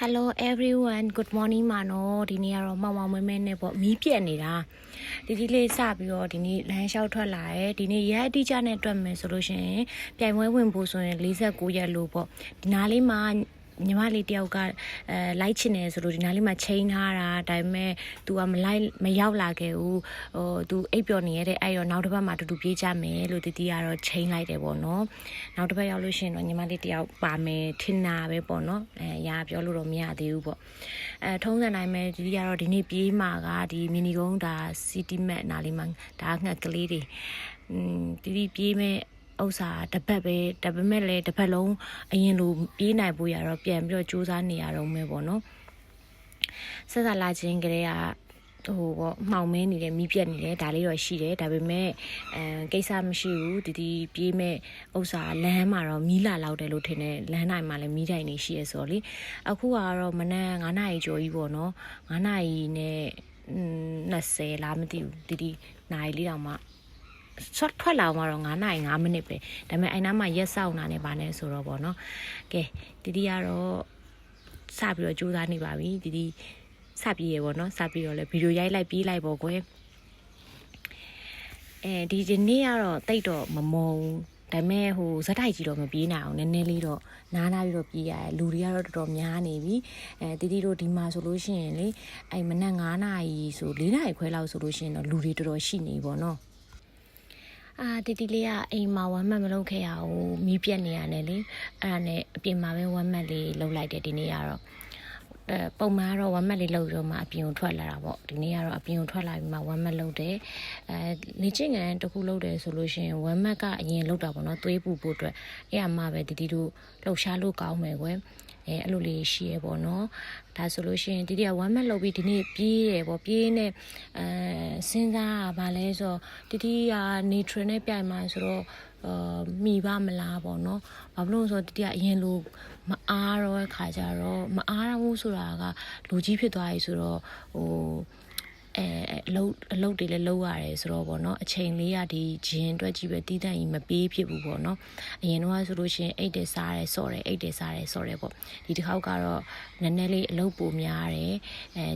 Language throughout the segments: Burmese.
Hello everyone, good morning မနော်ဒီနေ့ကတော့မောင်မောင်မဲမဲနဲ့ပေါ့မီးပြက်နေတာဒီလေးစပြီးတော့ဒီနေ့လမ်းလျှောက်ထွက်လာတယ်ဒီနေ့ရက်အတိအကျနဲ့တွက်မယ်ဆိုလို့ရှိရင်ပြိုင်ပွဲဝင်ဖို့ဆိုရင်49ရက်လို့ပေါ့ဒီနားလေးမှာညီမလေးတယောက်ကလိုက်ချင်တယ်ဆိုလို့ဒီနားလေးမှာချိန်ထားတာဒါပေမဲ့ तू ကမရောက်လာခဲ့ဘူးतू အိပ်ပျော်နေရတဲ့အဲ့ရောနောက်တစ်ပတ်မှာတူပြေးကြမယ်လို့တီတီကတော့ချိန်လိုက်တယ်ပေါ့နော်နောက်တစ်ပတ်ရောက်လို့ရှိရင်တော့ညီမလေးတယောက်ပါမယ်ထင်တာပဲပေါ့နော်ရာပြောလို့တော့မရသေးဘူးပေါ့ထုံးစံတိုင်းပဲတီတီကတော့ဒီနေ့ပြေးမှာကဒီမီနီကုန်းဒါစီတီမက်နားလေးမှာဒါငှက်ကလေးတွေတီတီပြေးမဲ့ဥစ္စာတစ်ပတ်ပဲဒါပေမဲ့လည်းတစ်ပတ်လုံးအရင်လိုပြေးနိုင်ဖို့ရတော့ပြန်ပြီးတော့စူးစမ်းနေရတော့မယ်ပေါ့နော်ဆက်စားလာခြင်းကလေးကဟိုပေါ့မှောင်မဲနေတယ်မီးပြက်နေတယ်ဒါလေးတော့ရှိတယ်ဒါပေမဲ့ကိစ္စမရှိဘူးတီပြေးမဲ့ဥစ္စာလမ်းမှာတော့မီးလာလောက်တယ်လို့ထင်တယ်လမ်းတိုင်းမှာလည်းမီးတိုင်နေရှိရဆိုတော့လေအခုကတော့မနက်9:00နာရီကျော်ကြီးပေါ့နော်9:00နာရီနဲ့20လားမသိဘူးတီနာရီလေးတောင်မှဆော့ထွက်လာမှာတော့9:05မိနစ်ပဲဒါပေမဲ့အဲ့နားမှာရက်စောင့်တာနဲ့ဗာနဲ့ဆိုတော့ပေါ့နော်ကဲတီကတော့စပြီးတော့ကြိုးစားနေပါပြီတီစပြီးရေပေါ့နော်စပြီးတော့လည်းဗီဒီယိုရိုက်လိုက်ပြေးလိုက်ပေါ့ကွယ်ဒီနေ့ကတော့တိတ်တော့မမုံဒါပေမဲ့ဟိုဇက်တိုက်ကြီးတော့မပြေးနိုင်အောင်နည်းနည်းလေးတော့နားပြီးတော့ပြေးရတယ်လူတွေကတော့တော်တော်များနေပြီတီတို့ဒီမှာဆိုလို့ရှိရင်လေအဲ့မနက်9:00နာရီဆို4:00နာရီခွဲလောက်ဆိုလို့ရှိရင်တော့လူတွေတော်တော်ရှိနေပေါ့နော်တီလေးကအိမ်မှာဝမ်းမတ်မလုပ်ခဲ့ရဘူးမီးပြက်နေရတယ်လေအဲ့ဒါနဲ့အပြင်မှာပဲဝမ်းမတ်လေးလုပ်လိုက်တယ်ဒီနေ့ကတော့ပုံမှန်ကတော့ဝမ်းမတ်လေးလုပ်တော့မှအပြင်ကိုထွက်လာတာပေါ့ဒီနေ့ကတော့အပြင်ကိုထွက်လာပြီးမှဝမ်းမတ်လုပ်တယ်လေ့ကျင့်ခန်းတစ်ခုလုပ်တယ်ဆိုလို့ရှိရင်ဝမ်းမတ်ကအရင်လုပ်တာပေါ့နော်သွေးပူဖို့အတွက်အဲ့အမှပဲတီတို့လှုပ်ရှားလို့ကောင်းမယ်ကွယ်အဲ့လိုလေးရှိရပေါ့နော်ဒါဆိုလို့ရှိရင်တီကဝမ်းမက်လုပ်ပြီးဒီနေ့ပြေးတယ်ပေါ့ပြေးနေစဉ်းစားဗာလဲဆိုတီကနေထရနဲ့ပြိုင်မှာဆိုတော့မိပါမလားပေါ့နော်ဘာလို့လဲဆိုတော့တီကအရင်လိုမအားတော့ခါကြတော့မအားရဘူးဆိုတာကလူကြီးဖြစ်သွားပြီဆိုတော့ဟိုအလုပ်တွေလည်းလုပ်ရတယ်ဆိုတော့ပေါ့နော်အချိန်လေးကဒီဂျင်းအတွက်ကြီးပဲတီးတန့်ကြီးမပေးဖြစ်ဘူးပေါ့နော်အရင်တော့ဆိုလို့ရှိရင်အိတ်တယ်စားတယ်စော့တယ်အိတ်တယ်စားတယ်စော့တယ်ပေါ့ဒီတစ်ခေါက်ကတော့နည်းနည်းလေးအလုပ်ပိုများတယ်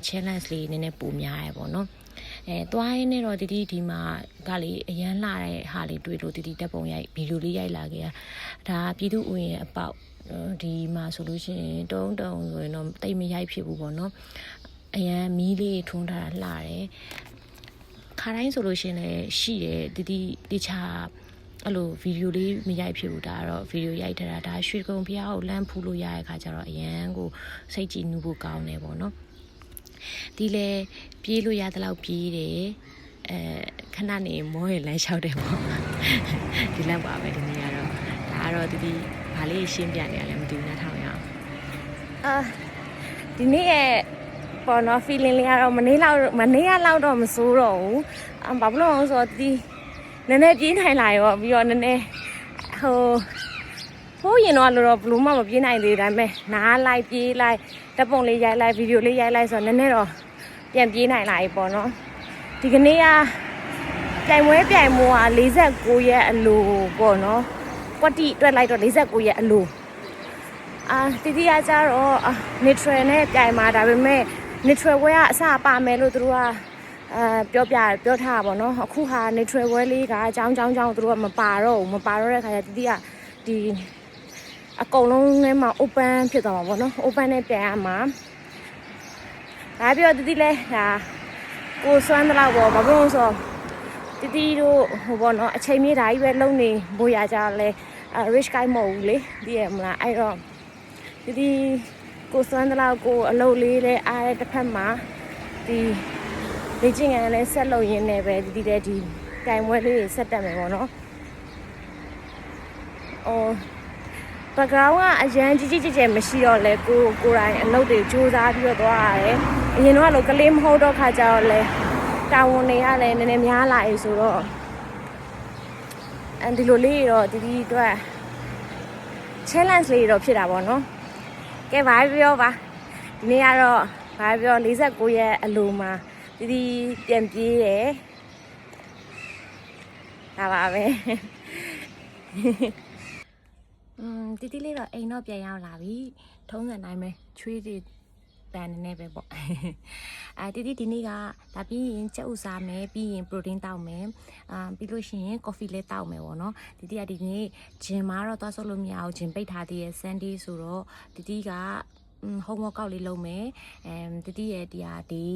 challenge လေးနည်းနည်းပိုများတယ်ပေါ့နော်သွားရင်းနဲ့တော့ဒီမှာကလေအရန်လာတဲ့ဟာလေးတွေ့လို့တက်ပုံရိုက်ဗီဒီယိုလေးရိုက်လာခဲ့တာဒါပြည်သူ့ဥယျာဉ်အပေါက်ဒီမှာဆိုလို့ရှိရင်တုံးဆိုရင်တော့တိတ်မရိုက်ဖြစ်ဘူးပေါ့နော်အရန်မီးလေးထွန်းထားတာလှတယ်ခါတိုင်းဆိုလို့ရှိရင်လည်းရှိတယ်တခြားအဲ့လိုဗီဒီယိုလေးမရိုက်ဖြစ်ဘူးဒါကတော့ဗီဒီယိုရိုက်ထားတာဒါရွှေကုံဖျားကိုလမ်းဖူးလို့ရတဲ့ခါကျတော့အရန်ကိုစိတ်ကြည်နူးဖို့ကောင်းတယ်ပေါ့နော်ဒီလေပြေးလို့ရတဲ့လောက်ပြေးတယ်ခဏနေမောရလမ်းလျှောက်တယ်ပေါ့ဒီလောက်ပါပဲဒီနေ့ကတော့ဒါကတော့ဘာလေးရှင်းပြနေရလဲမသိဘူးနားထောင်ရအောင်ဒီနေ့ရဲ့ပေါ်နော် feeling လေးကတော့မနေ့ကလောက်တော့မစိုးတော့ဘူးဘာဖြစ်လို့လဲဆိုတော့နည်းနည်းပြေးနိုင်လာရောပြီးတော့နည်းနည်းဟိုရင်တော့လို့တော့ဘလို့မှမပြေးနိုင်သေးဒါပေမဲ့နားလိုက်ပြေးလိုက်တပ်ပုံလေးရိုက်လိုက်ဗီဒီယိုလေးရိုက်လိုက်ဆိုတော့နည်းနည်းတော့ပြန်ပြေးနိုင်လာပြီပေါ့နော်ဒီကနေ့ကပြိုင်မှုက49ရက်အလိုပေါ့နော်ကွက်တီတွက်လိုက်တော့49ရက်အလိုတီကကြတော့ neutral နဲ့ပြိုင်မှာဒါပေမဲ့ neutral ဝဲကအစပါမယ်လို့သူတို့ကပြောထားပါတော့အခုဟာ neutral ဝဲလေးကအကြောင်းသူတို့ကမပါတော့တဲ့ခါကျတီကဒီအကုန်လုံးထဲမှာ open ဖြစ်သွားမှာပေါ့နော် open နဲ့ပြိုင်ရမှာဒါပြီးတော့တီလဲဒါကိုစွမ်းတလောက်ပေါ့ဘာလို့လဲဆိုတော့တီတို့ဟိုပေါ့နော်အချိန်မြေးဓာကြီးပဲလုံနေဖို့ရကြလဲrich guy မဟုတ်ဘူးလေသိရမလားအဲ့တော့တီကိုစွမ်းတလောက်ကိုအလုပ်လေးလဲအားတဲ့တစ်ဖက်မှာဒီလေ့ကျင့်ခန်းလဲဆက်လုပ်ရင်းနဲ့ပဲတီတဲ့ဒီတိုင်ပွဲလေးတွေဆက်တက်မယ်ပေါ့နော်background ကအရန်ကြီးမရှိတော့လဲကိုတိုင်းအလုပ်တွေစူးစမ်းပြီးတော့သွားရတယ်အရင်တော့လို့ကလေးမဟုတ်တော့ခါကြတော့လဲတာဝန်တွေရလဲနည်းနည်းများလာပြီဆိုတော့ဒီလိုလေးတော့တီအတွက် challenge လေးတော့ဖြစ်တာပေါ့နော်ကဲဘာပြောပါဒီနေ့ကတော့ဘာပြော49ရက်အလိုမှာတီပြန်ပြေးတယ်ဒါပါပဲတီလေးတော့အိမ်တော့ပြန်ရောက်လာပြီ ထုံးစံတိုင်းပဲချွေးတွေတန်နေပဲပေါ့တီတီဒီနေ့ကဒါပြီးရင်ကြက်ဥစားမယ်ပြီးရင် protein တောက်မယ်ပြီးလို့ရှိရင် coffee လည်းတောက်မယ်ပေါ့နော်တီတီကဒီနေ့ဂျင်မှာတော့သွားဆုပ်လို့မရအောင်ဂျင်ပိတ်ထားသေးရဲ့ Sunday ဆိုတော့တီတီကhomework ကောက်လေးလုပ်မယ်တီတီရဲ့တရားဒီ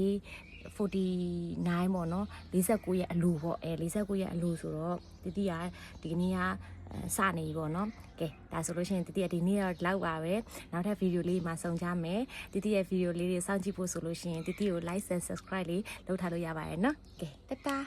49ပေါ့နော်49ရဲ့အလူပေါ့49ရဲ့အလူဆိုတော့တီတီကဒီနေ့ကစနေပြီပေါ့နော်ကဲဒါဆိုလို့ရှိရင်တီတီကဒီနေ့တော့လောက်ပါပဲနောက်ထပ်ဗီဒီယိုလေးမှာဆုံကြမယ်တီတီရဲ့ဗီဒီယိုလေးတွေစောင့်ကြည့်ဖို့ဆိုလို့ရှိရင်တီတီကို like and subscribe လေးလုပ်ထားလို့ရပါတယ်နော်ကဲတတာ